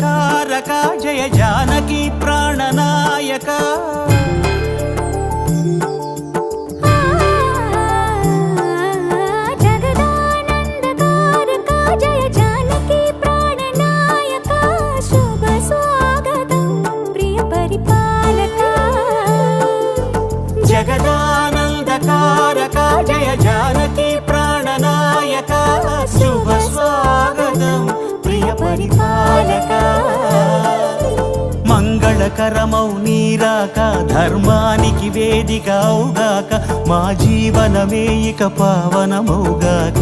జగదానందకారక జయ జానకి ప్రాణనాయక జగదానందకారక జయ జానకి ప్రాణనాయక శుభ స్వాగతం ప్రియ పరిపాలక మంగళకరమౌ నీరాక ధర్మానికి వేదిక అవుగాక మా జీవనమే ఇక పావనమౌగాక